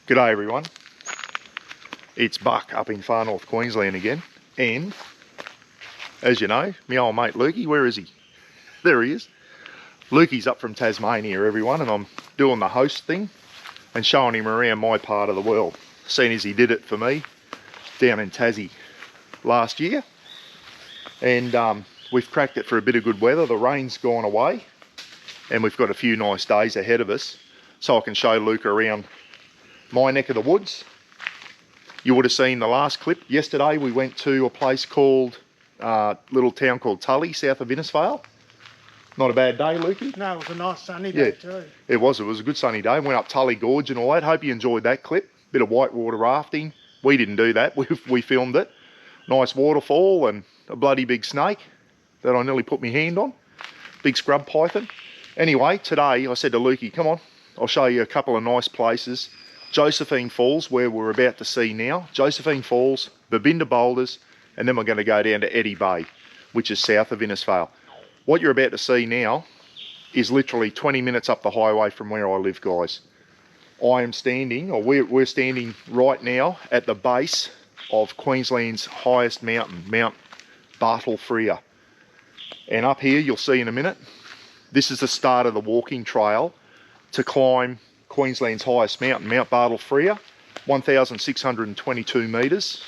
G'day everyone, it's Buck up in Far North Queensland again, and as you know, my old mate Lukey, where is he? There he is. Lukey's up from Tasmania everyone, and I'm doing the host thing and showing him around my part of the world, seeing as he did it for me down in Tassie last year. And we've cracked it for a bit of good weather. The rain's gone away and we've got a few nice days ahead of us, so I can show Luke around my neck of the woods. You would have seen the last clip. Yesterday we went to a place called, little town called Tully, south of Innisfail. Not a bad day, Lukey? No, it was a nice sunny day too. It was a good sunny day. Went up Tully Gorge and all that. Hope you enjoyed that clip. Bit of whitewater rafting. We didn't do that, we filmed it. Nice waterfall and a bloody big snake that I nearly put my hand on. Big scrub python. Anyway, today I said to Lukey, come on, I'll show you a couple of nice places. Josephine Falls, where we're about to see now. Josephine Falls, Babinda Boulders, and then we're going to go down to Etty Bay, which is south of Innisfail. What you're about to see now is literally 20 minutes up the highway from where I live, guys. I am standing, or we're standing right now at the base of Queensland's highest mountain, Mount Bartle Frere. And up here, you'll see in a minute, this is the start of the walking trail to climb Queensland's highest mountain, Mount Bartle Frere, 1,622 metres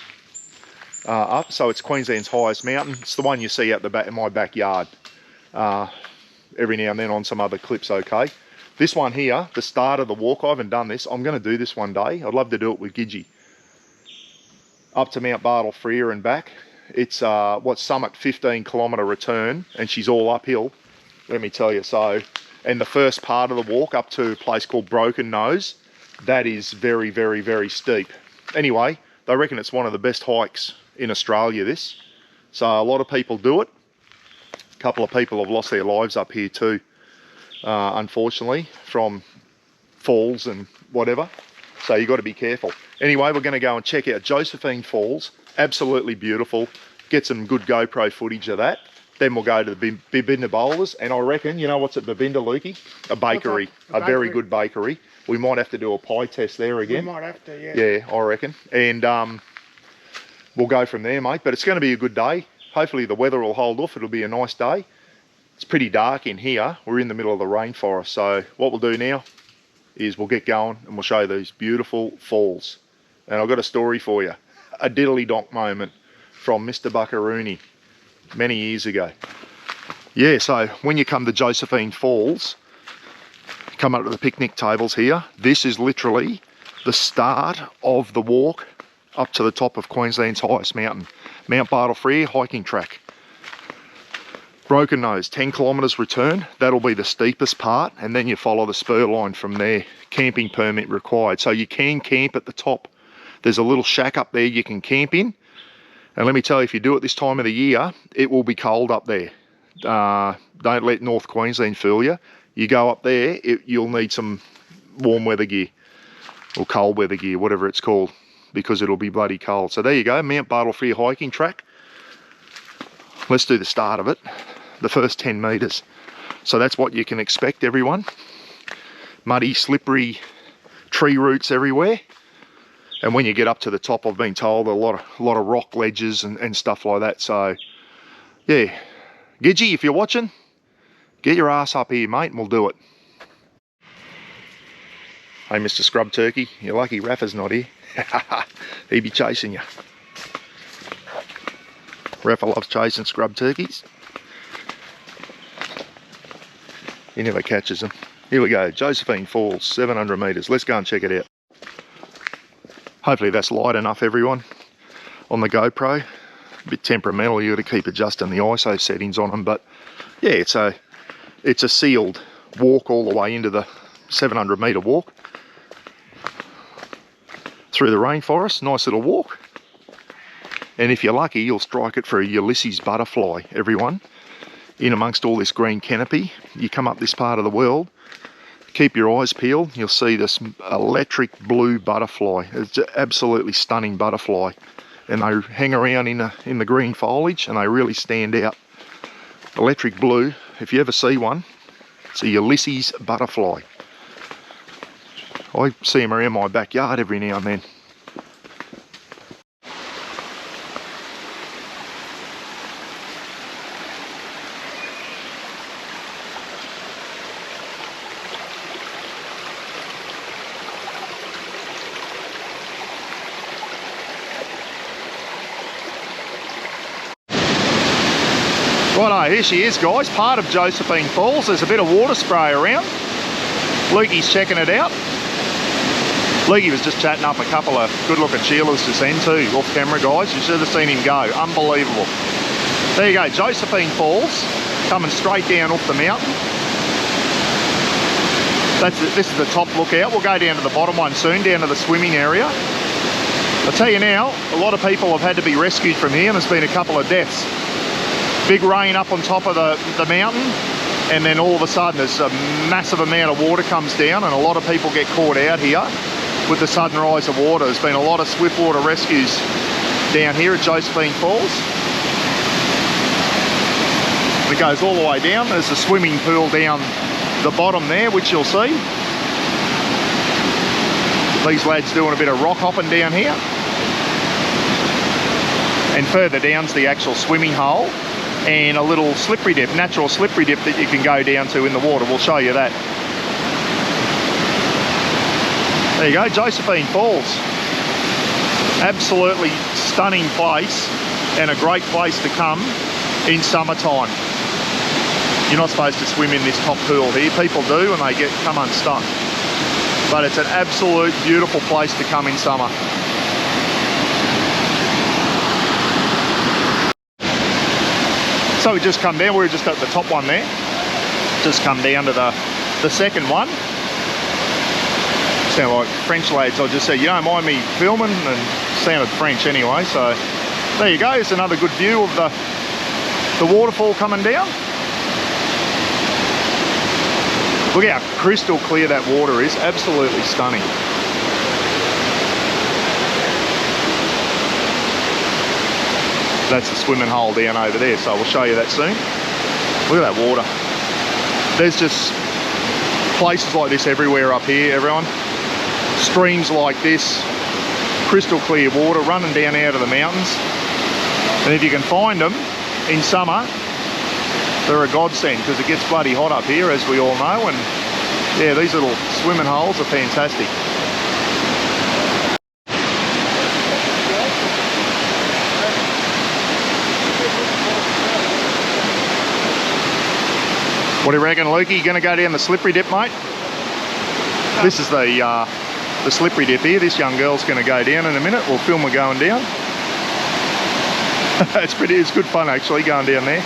up. So it's Queensland's highest mountain. It's the one you see out the back in my backyard every now and then on some other clips, okay? This one here, the start of the walk, I haven't done this. I'm going to do this one day. I'd love to do it with Gidgee. Up to Mount Bartle Frere and back. It's summit 15-kilometre return, and she's all uphill, let me tell you. So, and the first part of the walk up to a place called Broken Nose, that is very, very, very steep. Anyway, they reckon it's one of the best hikes in Australia, this. So a lot of people do it. A couple of people have lost their lives up here too, unfortunately, from falls and whatever. So you've got to be careful. Anyway, we're going to go and check out Josephine Falls. Absolutely beautiful. Get some good GoPro footage of that. Then we'll go to the Babinda Boulders. And I reckon, you know what's at Babinda, Lukey? A bakery. A very good bakery. We might have to do a pie test there again. We might have to, yeah. Yeah, I reckon. And we'll go from there, mate. But it's going to be a good day. Hopefully the weather will hold off. It'll be a nice day. It's pretty dark in here. We're in the middle of the rainforest. So what we'll do now is we'll get going and we'll show you these beautiful falls. And I've got a story for you. A diddly-donk moment from Mrbuckaroonie many years ago. Yeah, so when you come to Josephine Falls, come up to the picnic tables here. This is literally the start of the walk up to the top of Queensland's highest mountain, Mount Bartle Frere hiking track. Broken Nose, 10 kilometres return. That'll be the steepest part, and then you follow the spur line from there. Camping permit required. So you can camp at the top. There's a little shack up there you can camp in. And let me tell you, if you do it this time of the year, it will be cold up there. Don't let North Queensland fool you. You go up there, you'll need some warm weather gear, or cold weather gear, whatever it's called, because it'll be bloody cold. So there you go, Mount Bartle Frere hiking track. Let's do the start of it, the first 10 metres. So that's what you can expect, everyone. Muddy, slippery tree roots everywhere. And when you get up to the top, I've been told, a lot of rock ledges and stuff like that. So, yeah. Gidgee, if you're watching, get your ass up here, mate, and we'll do it. Hey, Mr. Scrub Turkey, you're lucky Rafa's not here. He'd be chasing you. Rafa loves chasing scrub turkeys. He never catches them. Here we go, Josephine Falls, 700 metres. Let's go and check it out. Hopefully that's light enough, everyone, on the GoPro. A bit temperamental, you got to keep adjusting the ISO settings on them, but yeah, it's a sealed walk all the way into the 700 metre walk through the rainforest. Nice little walk, and if you're lucky, you'll strike it for a Ulysses butterfly, everyone, in amongst all this green canopy. You come up this part of the world, keep your eyes peeled, you'll see this electric blue butterfly. It's an absolutely stunning butterfly, and they hang around in the green foliage, and they really stand out. Electric blue, if you ever see one, it's a Ulysses butterfly. I see them around my backyard every now and then. Righto, here she is, guys, part of Josephine Falls. There's a bit of water spray around. Lukey's checking it out. Lukey was just chatting up a couple of good looking Sheilas just then too, off camera, guys. You should have seen him go, unbelievable. There you go, Josephine Falls, coming straight down off the mountain. This is the top lookout. We'll go down to the bottom one soon, down to the swimming area. I'll tell you now, a lot of people have had to be rescued from here and there's been a couple of deaths. Big rain up on top of the mountain, and then all of a sudden there's a massive amount of water comes down and a lot of people get caught out here with the sudden rise of water. There's been a lot of swiftwater rescues down here at Josephine Falls. And it goes all the way down. There's a swimming pool down the bottom there, which you'll see. These lads doing a bit of rock hopping down here. And further down's the actual swimming hole and a little slippery dip, natural slippery dip that you can go down to in the water. We'll show you that. There you go, Josephine Falls. Absolutely stunning place and a great place to come in summertime. You're not supposed to swim in this top pool here. People do and they come unstuck. But it's an absolute beautiful place to come in summer. So we just come down, we were just at the top one there. Just come down to the second one. Sound like French lads. I just said, you don't mind me filming, and sounded French anyway. So there you go, it's another good view of the waterfall coming down. Look how crystal clear that water is, absolutely stunning. That's the swimming hole down over there, so we'll show you that soon. Look at that water. There's just places like this everywhere up here, everyone. Streams like this, crystal clear water running down out of the mountains. And if you can find them in summer, they're a godsend because it gets bloody hot up here, as we all know. And yeah, these little swimming holes are fantastic. What do you reckon, Lukey? You going to go down the slippery dip, mate? This is the slippery dip here. This young girl's going to go down in a minute. We'll film her going down. It's good fun actually going down there.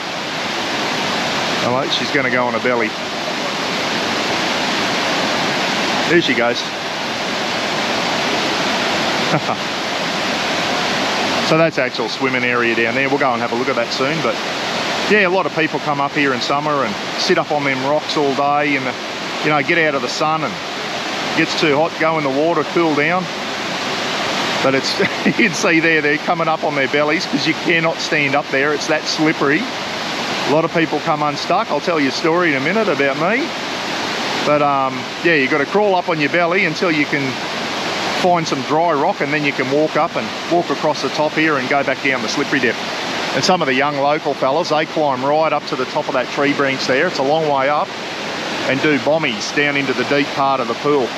All right, she's going to go on her belly. There she goes. So that's actual swimming area down there. We'll go and have a look at that soon. But yeah, a lot of people come up here in summer and sit up on them rocks all day and, you know, get out of the sun, and it gets too hot, go in the water, cool down. But it's, you can see there, they're coming up on their bellies because you cannot stand up there. It's that slippery. A lot of people come unstuck. I'll tell you a story in a minute about me. But yeah, you've got to crawl up on your belly until you can find some dry rock, and then you can walk up and walk across the top here and go back down the slippery dip. And some of the young local fellas, they climb right up to the top of that tree branch there. It's a long way up, and do bombies down into the deep part of the pool.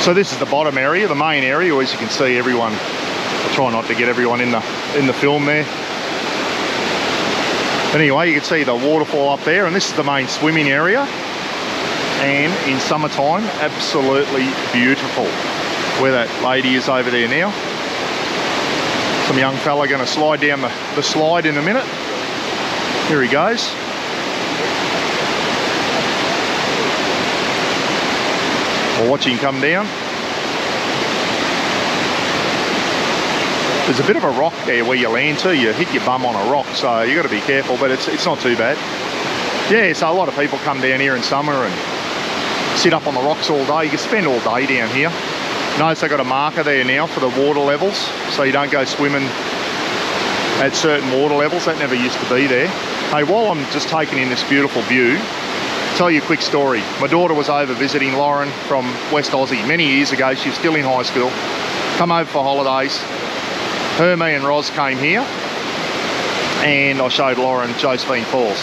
So this is the bottom area, the main area. As you can see, everyone, I'll try not to get everyone in the film there. Anyway, you can see the waterfall up there, and this is the main swimming area. And in summertime, absolutely beautiful. Where that lady is over there now. Some young fella going to slide down the slide in a minute. Here he goes. We'll watch him come down. There's a bit of a rock there where you land to. You hit your bum on a rock, so you got to be careful, but it's not too bad. Yeah, so a lot of people come down here in summer and sit up on the rocks all day. You can spend all day down here. Notice they've got a marker there now for the water levels, so you don't go swimming at certain water levels. That never used to be there. Hey, while I'm just taking in this beautiful view, Tell you a quick story. My daughter was over visiting Lauren from West Aussie many years ago. She was still in high school. Come over for holidays. Her, me and Roz came here and I showed Lauren Josephine Falls.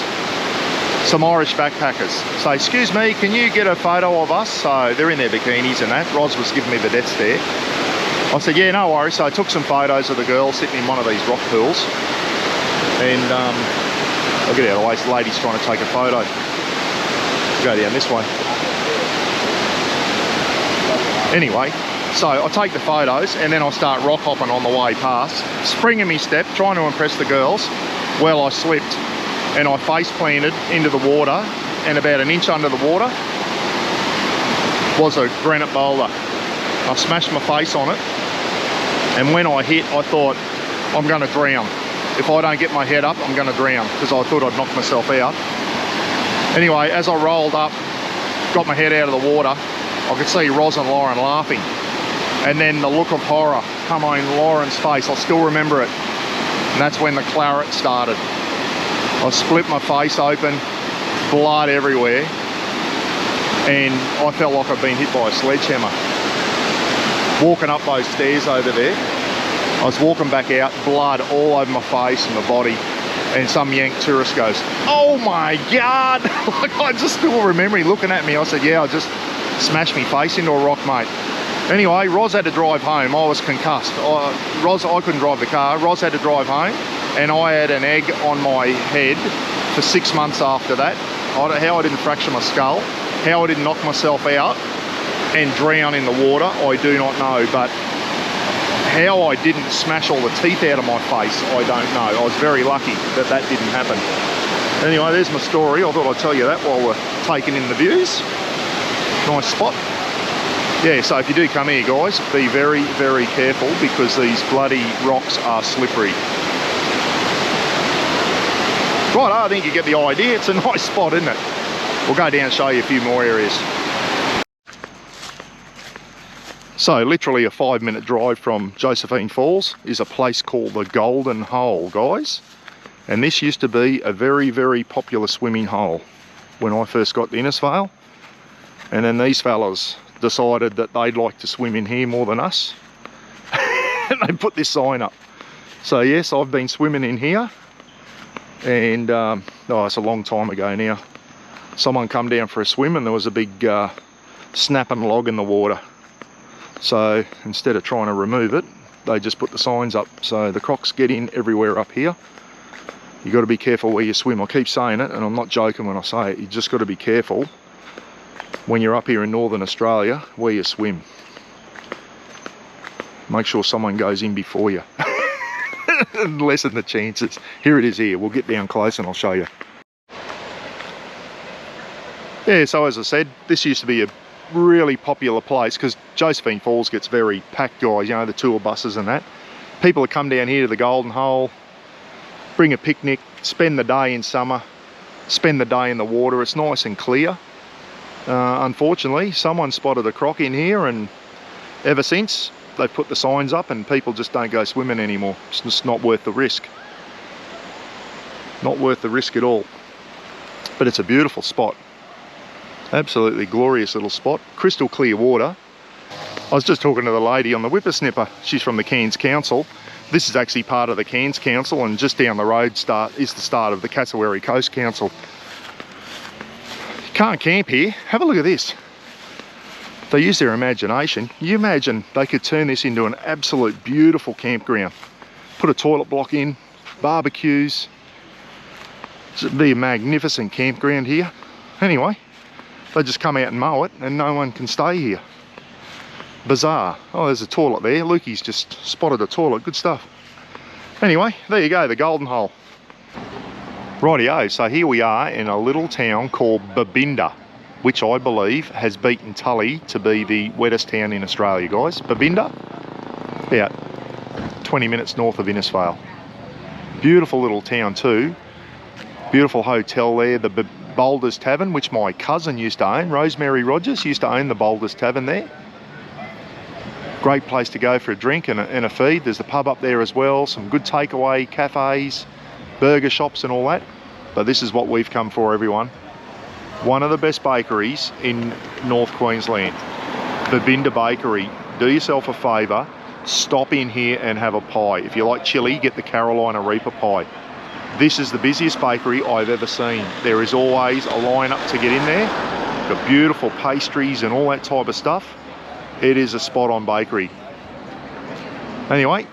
Some Irish backpackers. So, excuse me, can you get a photo of us? So they're in their bikinis and that. Roz was giving me the death stare. I said, yeah, no worries. So I took some photos of the girls sitting in one of these rock pools. And I'll get out of the way, the lady's trying to take a photo. Go down this way. Anyway, so I take the photos and then I start rock hopping on the way past. Spring in me step, trying to impress the girls. Well, I slipped and I face planted into the water, and about an inch under the water was a granite boulder. I smashed my face on it, and when I hit, I thought, I'm going to drown. If I don't get my head up, I'm going to drown, because I thought I'd knock myself out. Anyway, as I rolled up, got my head out of the water, I could see Roz and Lauren laughing. And then the look of horror come on Lauren's face, I still remember it. And that's when the claret started. I split my face open, blood everywhere, and I felt like I'd been hit by a sledgehammer. Walking up those stairs over there, I was walking back out, blood all over my face and my body, and some yank tourist goes, oh my God! Like, I just still remember him looking at me. I said, yeah, I just smashed my face into a rock, mate. Anyway, Roz had to drive home. I was concussed. I couldn't drive the car. Roz had to drive home, and I had an egg on my head for 6 months after that. How I didn't fracture my skull, how I didn't knock myself out and drown in the water, I do not know. But how I didn't smash all the teeth out of my face, I don't know. I was very lucky that that didn't happen. Anyway, there's my story. I thought I'd tell you that while we're taking in the views. Nice spot. Yeah, so if you do come here, guys, be very, very careful, because these bloody rocks are slippery. Right, I think you get the idea. It's a nice spot, isn't it? We'll go down and show you a few more areas. So, literally a 5-minute drive from Josephine Falls is a place called the Golden Hole, guys. And this used to be a very, very popular swimming hole when I first got to Innisfail. And then these fellas decided that they'd like to swim in here more than us. And they put this sign up. So yes, I've been swimming in here. And, oh, it's a long time ago now. Someone come down for a swim and there was a big snapping log in the water. So instead of trying to remove it, they just put the signs up. So the crocs get in everywhere up here. You got to be careful where you swim. I keep saying it, and I'm not joking when I say it. You just got to be careful when you're up here in northern Australia where you swim. Make sure someone goes in before you. Lessen the chances. Here it is here. We'll get down close and I'll show you. Yeah, so as I said, this used to be a really popular place, because Josephine Falls gets very packed, guys, you know, the tour buses and that. People that come down here to the Golden Hole, bring a picnic, spend the day in summer, spend the day in the water. It's nice and clear. Unfortunately, someone spotted a croc in here, and ever since they've put the signs up and people just don't go swimming anymore. It's just not worth the risk. Not worth the risk at all. But it's a beautiful spot. Absolutely glorious little spot. Crystal clear water. I was just talking to the lady on the whippersnipper. She's from the Cairns Council. This is actually part of the Cairns Council, and just down the road is the start of the Cassowary Coast Council. You can't camp here. Have a look at this. They use their imagination. You imagine they could turn this into an absolute beautiful campground. Put a toilet block in, barbecues. It'd be a magnificent campground here. Anyway, they just come out and mow it and no one can stay here. Bizarre. Oh, there's a toilet there. Lukey's just spotted a toilet. Good stuff. Anyway, there you go, the Golden Hole. Rightio, so here we are in a little town called Babinda, which I believe has beaten Tully to be the wettest town in Australia, guys. Babinda, about 20 minutes north of Innisfail. Beautiful little town too. Beautiful hotel there, the Boulders Tavern, which my cousin used to own. Rosemary Rogers used to own the Boulders Tavern there. Great place to go for a drink and a feed. There's the pub up there as well. Some good takeaway cafes, burger shops and all that. But this is what we've come for, everyone. One of the best bakeries in North Queensland, Babinda Bakery. Do yourself a favour, stop in here and have a pie. If you like chili, get the Carolina Reaper pie. This is the busiest bakery I've ever seen. There is always a line up to get in there. Got beautiful pastries and all that type of stuff. It is a spot on bakery. Anyway,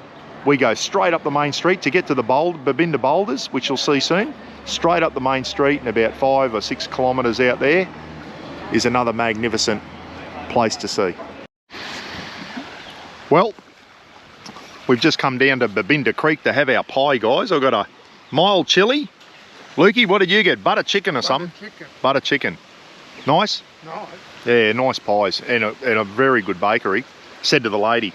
we go straight up the main street to get to the Babinda Boulders, which you'll see soon. Straight up the main street, and about 5 or 6 kilometres out there is another magnificent place to see. Well, we've just come down to Babinda Creek to have our pie, guys. I've got a mild chili. Lukey, what did you get? Butter chicken or something? Chicken. Butter chicken. Nice? Nice. Yeah, nice pies, and a very good bakery. Said to the lady,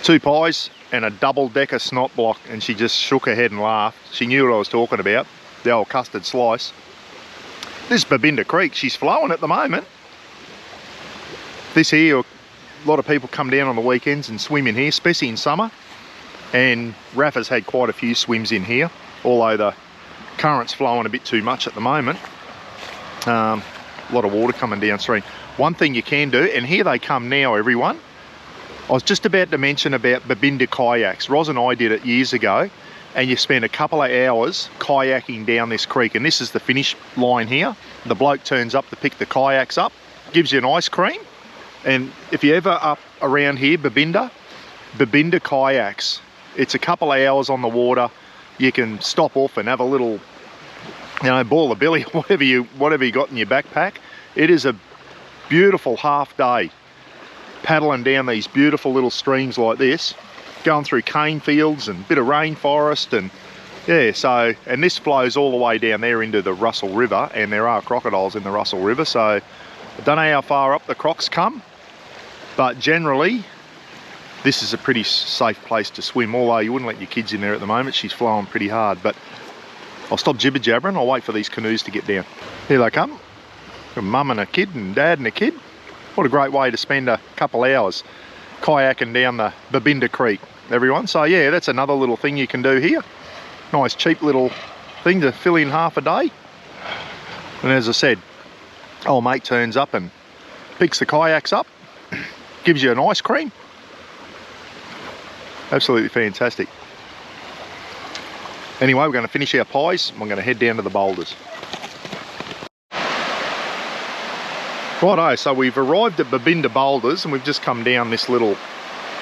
2 pies and a double-decker snot block, and she just shook her head and laughed. She knew what I was talking about, the old custard slice. This Babinda Creek, she's flowing at the moment. This here, a lot of people come down on the weekends and swim in here, especially in summer. And Rafa's had quite a few swims in here, although the current's flowing a bit too much at the moment. A lot of water coming downstream. One thing you can do, and here they come now, everyone. I was just about to mention about Babinda kayaks. Roz and I did it years ago, and you spend a couple of hours kayaking down this creek, and this is the finish line here. The bloke turns up to pick the kayaks up, gives you an ice cream, and if you're ever up around here, Babinda kayaks, it's a couple of hours on the water. You can stop off and have a little, ball of billy or whatever you got in your backpack. It is a beautiful half day paddling down these beautiful little streams like this, going through cane fields and a bit of rainforest, and yeah, so, and this flows all the way down there into the Russell River, and there are crocodiles in the Russell River, so I don't know how far up the crocs come, but generally this is a pretty safe place to swim, although you wouldn't let your kids in there at the moment. She's flowing pretty hard, but I'll stop jibber jabbering. I'll wait for these canoes to get down. Here they come. Got mum and a kid and dad and a kid. What a great way to spend a couple hours kayaking down the Babinda Creek, everyone. So yeah, that's another little thing you can do here. Nice cheap little thing to fill in half a day. And as I said, old mate turns up and picks the kayaks up, gives you an ice cream. Absolutely fantastic. Anyway, we're going to finish our pies and we're going to head down to the boulders. Righto, so we've arrived at Babinda Boulders and we've just come down this little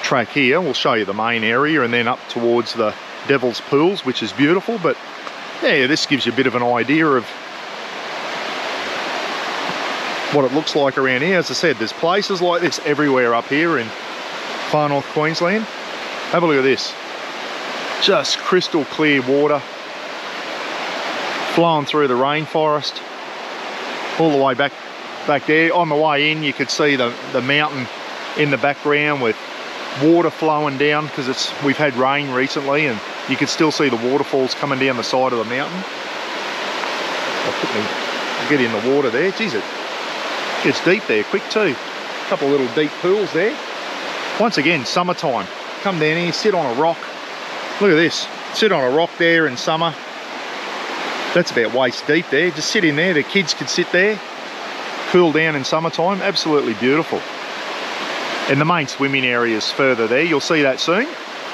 track here. We'll show you the main area and then up towards the Devil's Pools, which is beautiful. But yeah, this gives you a bit of an idea of what it looks like around here. As I said, there's places like this everywhere up here in Far North Queensland. Have a look at this. Just crystal clear water flowing through the rainforest all the way back there. On the way in, you could see the mountain in the background with water flowing down because we've had rain recently, and you could still see the waterfalls coming down the side of the mountain. I'll get in the water there. Jeez, it gets deep there quick too. A couple of little deep pools there. Once again, summertime. Come down here, sit on a rock. Look at this. Sit on a rock there in summer. That's about waist deep there. Just sit in there. The kids could sit there. Cool down in summertime. Absolutely beautiful. And the main swimming area is further there. You'll see that soon.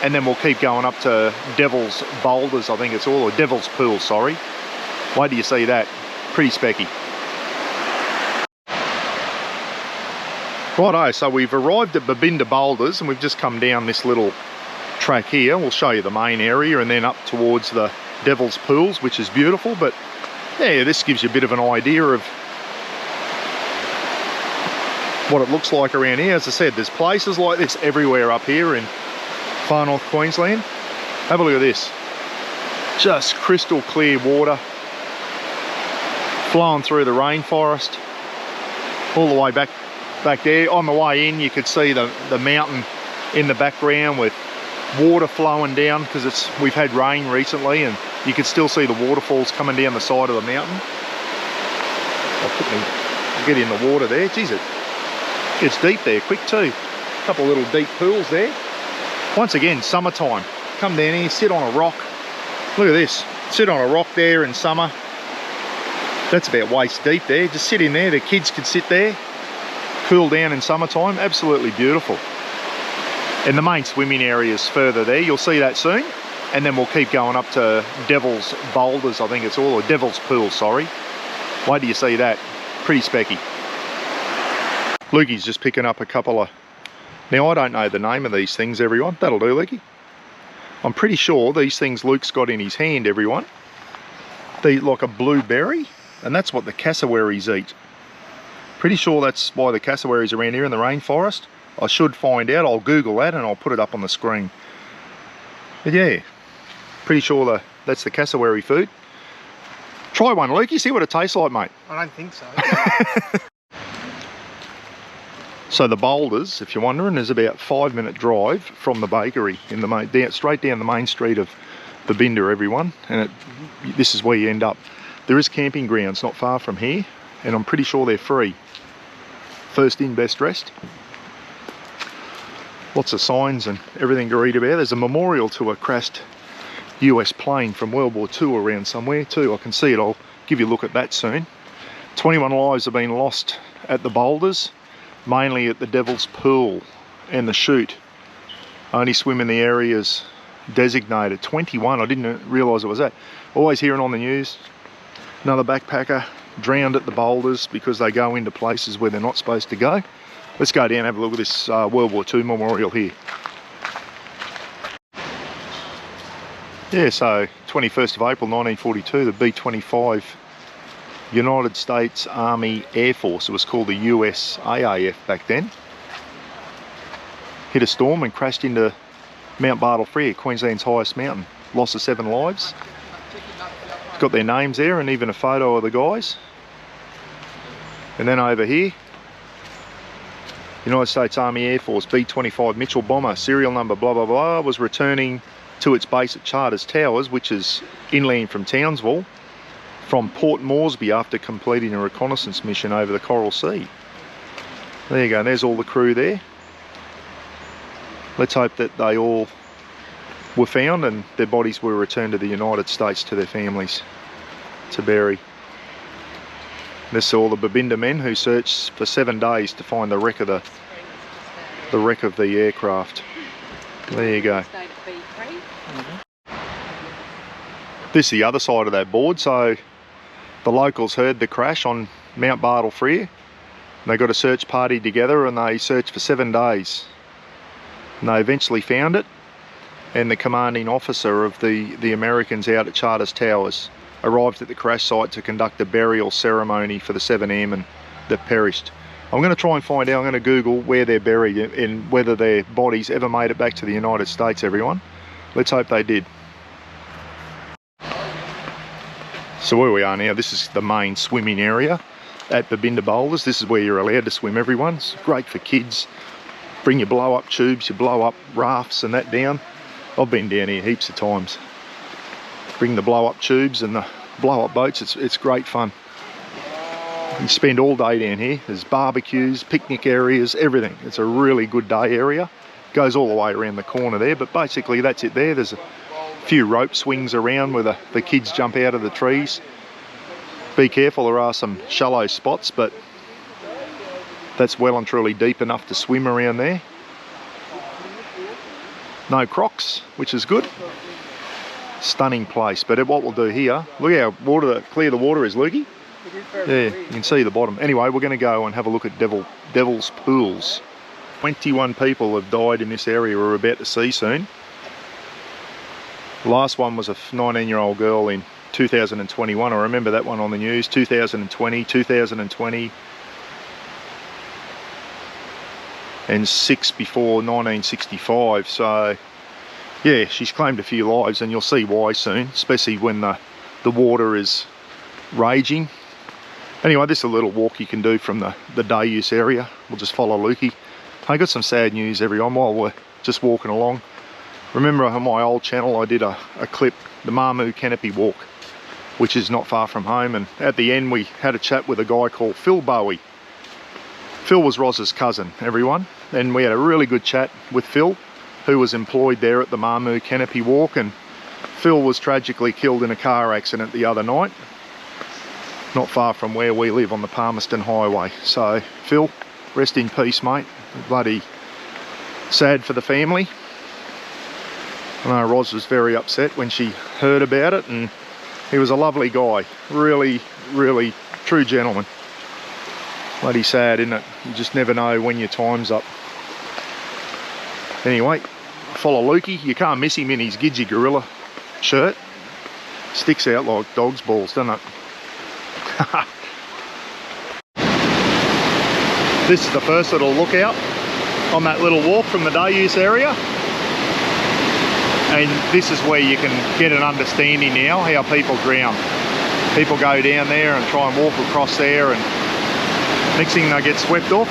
And then we'll keep going up to Devil's Boulders, I think it's all, or Devil's Pool, sorry. Wait till you see that. Pretty specky. Righto, so we've arrived at Babinda Boulders and we've just come down this little track here. We'll show you the main area and then up towards the Devil's Pools, which is beautiful. But yeah, this gives you a bit of an idea of what it looks like around here. As I said, there's places like this everywhere up here in Far North Queensland. Have a look at this. Just crystal clear water flowing through the rainforest all the way back there. On the way in, you could see the mountain in the background with water flowing down because we've had rain recently, and you could still see the waterfalls coming down the side of the mountain. I'll get in the water there. Jeez, it gets deep there quick too. A couple of little deep pools there. Once again, summertime. Come down here, sit on a rock. Look at this. Sit on a rock there in summer. That's about waist deep there. Just sit in there. The kids could sit there, cool down in summertime. Absolutely beautiful. And the main swimming area is further there. You'll see that soon. And then we'll keep going up to Devil's Boulders, I think it's all, or Devil's Pool, sorry. Wait till you see that. Pretty specky. Lukey's just picking up a couple of... Now, I don't know the name of these things, everyone. That'll do, Lukey. I'm pretty sure these things Luke's got in his hand, everyone. They like a blueberry, and that's what the cassowaries eat. Pretty sure that's why the cassowaries are around here in the rainforest. I should find out. I'll Google that and I'll put it up on the screen. But yeah, pretty sure that's the cassowary food. Try one, Lukey, see what it tastes like, mate. I don't think so. So the Boulders, if you're wondering, is about a 5-minute drive from the bakery in the main, straight down the main street of Babinda, everyone. And this is where you end up. There is camping grounds not far from here, and I'm pretty sure they're free. First in, best dressed. Lots of signs and everything to read about. There's a memorial to a crashed US plane from World War II around somewhere too. I can see it. I'll give you a look at that soon. 21 lives have been lost at the Boulders, mainly at the Devil's Pool and the chute. Only swim in the areas designated. 21, I didn't realise it was that. Always hearing on the news, another backpacker drowned at the Boulders because they go into places where they're not supposed to go. Let's go down and have a look at this World War II memorial here. Yeah, so 21st of April 1942, the B-25 United States Army Air Force, it was called the USAAF back then, hit a storm and crashed into Mount Bartle Frere, Queensland's highest mountain. Loss of 7 lives. It's got their names there and even a photo of the guys. And then over here, United States Army Air Force B-25 Mitchell bomber, serial number blah blah blah, was returning to its base at Charters Towers, which is inland from Townsville, from Port Moresby after completing a reconnaissance mission over the Coral Sea. There you go, and there's all the crew there. Let's hope that they all were found and their bodies were returned to the United States to their families to bury. This is all the Babinda men who searched for 7 days to find the wreck of the aircraft. There you go. This is the other side of that board. So the locals heard the crash on Mount Bartle Frere. They got a search party together and they searched for 7 days. And they eventually found it. And the commanding officer of the Americans out at Charters Towers arrived at the crash site to conduct a burial ceremony for the 7 airmen that perished. I'm going to try and find out, I'm going to Google where they're buried and whether their bodies ever made it back to the United States, everyone. Let's hope they did. So where we are now, this is the main swimming area at Babinda Boulders. This is where you're allowed to swim, everyone. It's great for kids. Bring your blow up tubes, your blow up rafts and that down. I've been down here heaps of times. Bring the blow up tubes and the blow up boats, it's great fun. You spend all day down here. There's barbecues, picnic areas, everything. It's a really good day area. Goes all the way around the corner there, but basically that's it there. There's a few rope swings around where the kids jump out of the trees. Be careful, there are some shallow spots, but that's well and truly deep enough to swim around there. No crocs, which is good. Stunning place, but what we'll do here, look how clear the water is, Lukey. Yeah, you can see the bottom. Anyway, we're going to go and have a look at Devil's Pools. 21 people have died in this area we're about to see soon. The last one was a 19-year-old girl in 2021. I remember that one on the news. 2020, and 6 before 1965. So yeah, she's claimed a few lives, and you'll see why soon, especially when the water is raging. Anyway, this is a little walk you can do from the day use area. We'll just follow Lukey. I got some sad news, everyone, while we're just walking along. Remember on my old channel I did a clip, the Mrbuckaroonie Canopy Walk, which is not far from home, and at the end we had a chat with a guy called Phil Bowie. Phil was Roz's cousin, everyone, and we had a really good chat with Phil, who was employed there at the Mrbuckaroonie Canopy Walk, and Phil was tragically killed in a car accident the other night. not far from where we live on the Palmerston Highway. So Phil, rest in peace, mate. Bloody sad for the family. I know Roz was very upset when she heard about it, and he was a lovely guy. Really, really true gentleman. Bloody sad, isn't it? You just never know when your time's up. Anyway, follow Lukey. You can't miss him in his Gidgee Gorilla shirt. Sticks out like dog's balls, doesn't it? This is the first little lookout on that little walk from the day use area. And this is where you can get an understanding now how people drown. People go down there and try and walk across there, and next thing they get swept off.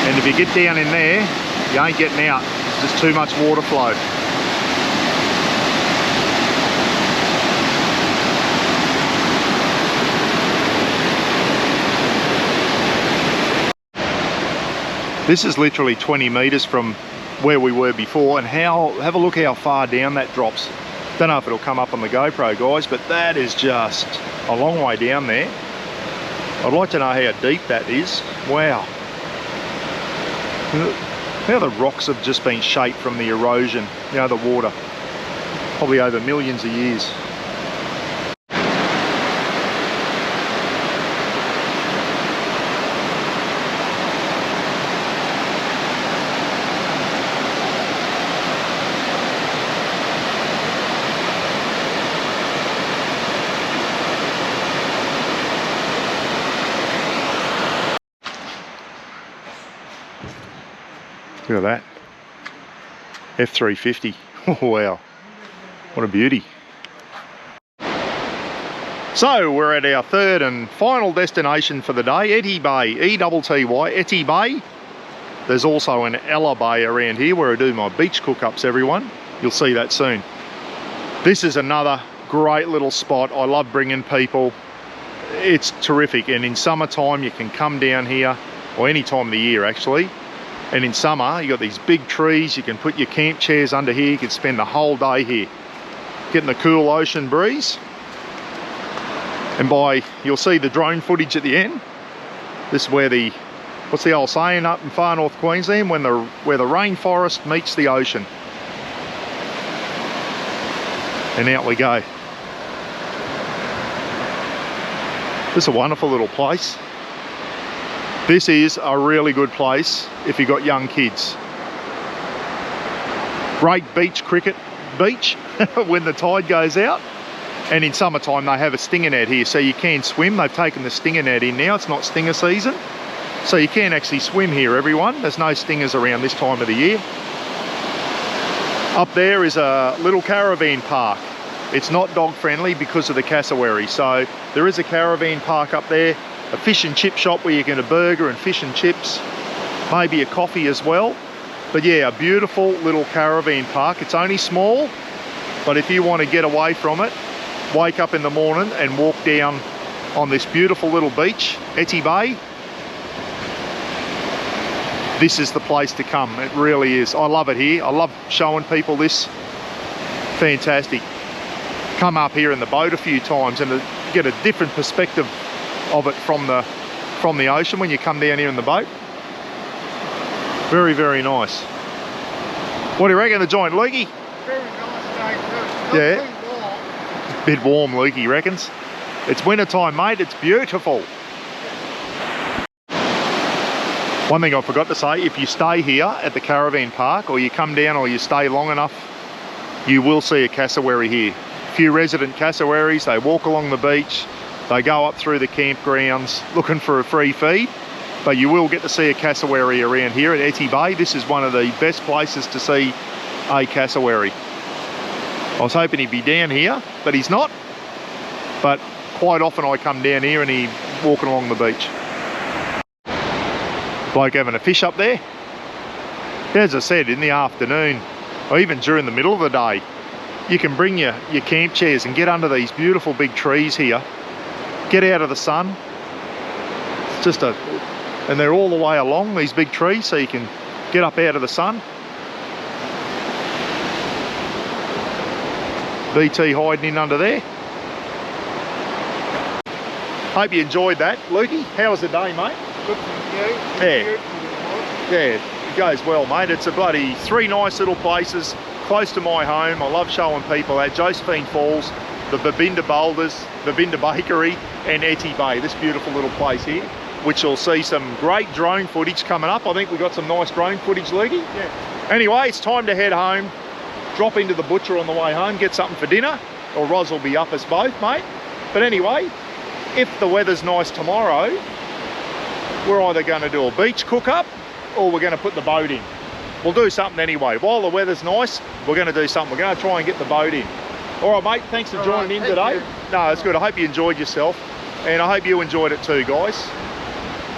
And if you get down in there, you ain't getting out. There's just too much water flow. This is literally 20 metres from where we were before, and have a look how far down that drops. Don't know if it'll come up on the GoPro, guys, but that is just a long way down there. I'd like to know how deep that is. Wow. How the rocks have just been shaped from the erosion, you know, the water, probably over millions of years. Look at that. F350. Oh, wow. What a beauty. So we're at our third and final destination for the day, Etty Bay, E-T-T-Y, Etty Bay. There's also an Ella Bay around here where I do my beach cook-ups, everyone. You'll see that soon. This is another great little spot. I love bringing people. It's terrific, and in summertime you can come down here, or any time of the year actually. And in summer, you got these big trees, you can put your camp chairs under here, you can spend the whole day here, getting the cool ocean breeze. And you'll see the drone footage at the end. This is where what's the old saying up in Far North Queensland, where the rainforest meets the ocean. And out we go. This is a wonderful little place. This is a really good place if you've got young kids. Great beach cricket beach when the tide goes out. And in summertime they have a stinger net here, so you can swim. They've taken the stinger net in now, it's not stinger season. So you can actually swim here, everyone. There's no stingers around this time of the year. Up there is a little caravan park. It's not dog friendly because of the cassowary. So there is a caravan park up there. A fish and chip shop where you get a burger and fish and chips, maybe a coffee as well. But yeah, a beautiful little caravan park. It's only small, but if you want to get away from it, wake up in the morning and walk down on this beautiful little beach, Etty Bay. This is the place to come. It really is. I love it here. I love showing people this. Fantastic. Come up here in the boat a few times and get a different perspective of it from the ocean when you come down here in the boat. Very, very nice. What do you reckon, the joint, Lukey? Very nice day. Yeah. Bit warm, Lukey reckons. It's winter time, mate. It's beautiful. One thing I forgot to say, if you stay here at the caravan park, or you come down or you stay long enough, you will see a cassowary here. A few resident cassowaries, they walk along the beach. They go up through the campgrounds looking for a free feed, but you will get to see a cassowary around here at Etty Bay. This is one of the best places to see a cassowary. I was hoping he'd be down here, but he's not. But quite often I come down here and he's walking along the beach. Bloke having a fish up there. As I said, in the afternoon, or even during the middle of the day, you can bring your camp chairs and get under these beautiful big trees here. Get out of the sun. It's just and they're all the way along, these big trees, so you can get up out of the sun. BT hiding in under there. Hope you enjoyed that. Lukey, how was the day, mate? Good for you. Yeah. Yeah, it goes well, mate. It's a bloody 3 nice little places close to my home. I love showing people that. Josephine Falls, the Babinda Boulders, Babinda Bakery, and Etty Bay. This beautiful little place here, which you'll see some great drone footage coming up. I think we got some nice drone footage, Lukey. Yeah. Anyway, it's time to head home. Drop into the butcher on the way home, get something for dinner, or Roz will be up us both, mate. But anyway, if the weather's nice tomorrow, we're either going to do a beach cook-up or we're going to put the boat in. We'll do something anyway. While the weather's nice, we're going to do something. We're going to try and get the boat in. All right, mate, thanks for joining in today. No, it's good. I hope you enjoyed yourself, and I hope you enjoyed it too, guys.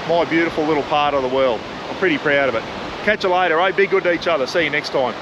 My beautiful little part of the world. I'm pretty proud of it. Catch you later, eh? Be good to each other. See you next time.